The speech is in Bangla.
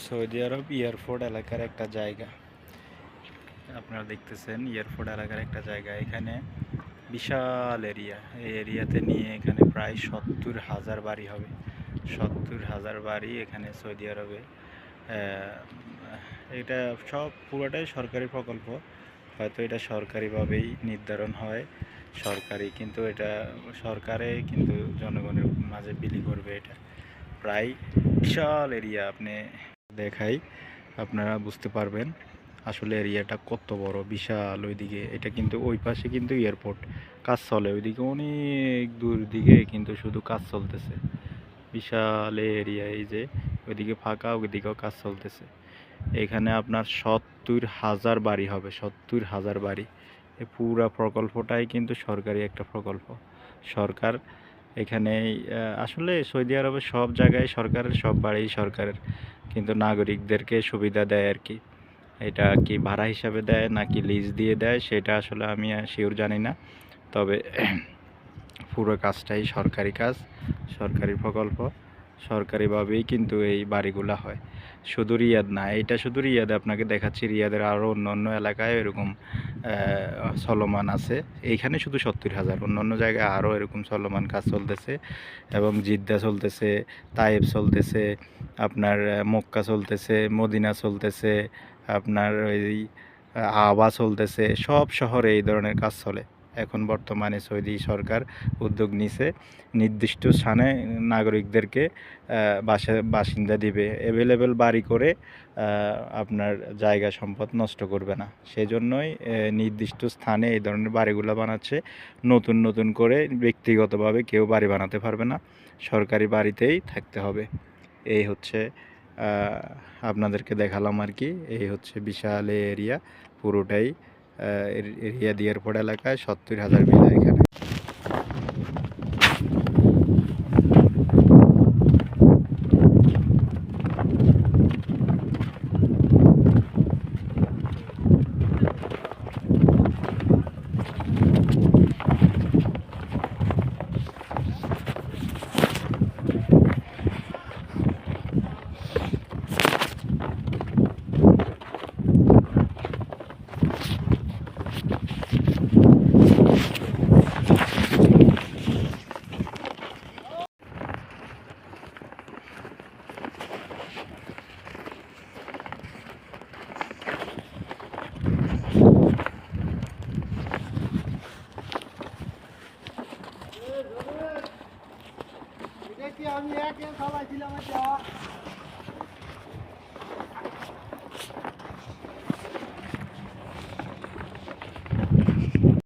সৌদি আরব এয়ারপোর্ট এলাকার একটা জায়গা, আপনারা দেখতেছেন এয়ারপোর্ট এলাকার একটা জায়গা। এখানে বিশাল এরিয়া, এই এরিয়াতে নিয়ে এখানে প্রায় 70,000 বাড়ি হবে। 70,000 বাড়ি এখানে সৌদি আরবে। এটা সব পুরোটাই সরকারি প্রকল্প। হয়তো এটা সরকারিভাবেই নির্ধারণ হয়, সরকারি, কিন্তু এটা সরকারে কিন্তু জনগণের মাঝে বিলি করবে। এটা প্রায় বিশাল এরিয়া, আপনি দেখাই আপনারা বুঝতে পারবেন আসলে এরিয়াটা কত বড়, বিশাল। ওইদিকে এটা কিন্তু ওই পাশে কিন্তু এয়ারপোর্ট, কাজ চলে ওইদিকে অনেক দূর দিকে কিন্তু শুধু কাজ চলতেছে। বিশাল এরিয়া, এই যে ওইদিকে ফাঁকা, ওইদিকেও কাজ চলতেছে। এখানে আপনার 70,000 বাড়ি হবে, 70,000 বাড়ি। এই পুরা প্রকল্পটাই কিন্তু সরকারি একটা প্রকল্প। সরকার এখানে আসলে সৌদি আরবের সব জায়গায় সরকারের, সব বাড়ি সরকারের, কিন্তু নাগরিকদেরকে সুবিধা দেয় আর কি। এটা কি ভাড়া হিসাবে দেয় নাকি লিজ দিয়ে দেয় সেটা আসলে আমি শিওর জানি না, তবে পুরো কাজটাই সরকারি কাজ, সরকারি প্রকল্প, সরকারিভাবেই কিন্তু এই বাড়িগুলো হয়। শুধু রিয়াদ না, এটা শুধু রিয়াদে আপনাকে দেখাচ্ছি, রিয়াদের আরও অন্য অন্য এলাকায় এরকম চলমান আছে। এইখানে শুধু 70,000, অন্য অন্য জায়গায় আরও এরকম চলমান কাজ চলতেছে। এবং জিদ্দা চলতেছে, তায়েব চলতেছে, আপনার মক্কা চলতেছে, মদিনা চলতেছে, আপনার ওই আবা চলতেছে। সব শহরে এই ধরনের কাজ চলে। এখন বর্তমানে সৌদি সরকার উদ্যোগ নিছে, নির্দিষ্ট স্থানে নাগরিকদেরকে বাসিন্দা দিবে, অ্যাভেলেবেল বাড়ি করে আপনার জায়গা সম্পদ নষ্ট করবে না। সেজন্যই নির্দিষ্ট স্থানে এই ধরনের বাড়িগুলো বানাচ্ছে। নতুন নতুন করে ব্যক্তিগতভাবে কেউ বাড়ি বানাতে পারবে না, সরকারি বাড়িতেই থাকতে হবে। এই হচ্ছে আপনাদেরকে দেখালাম আর কি। এই হচ্ছে বিশাল এরিয়া, পুরোটাই রিয়াদ এয়ারপোর্ট এলাকায় 70,000 বিঘা এখানে। আমি এক চালাইছিলাম।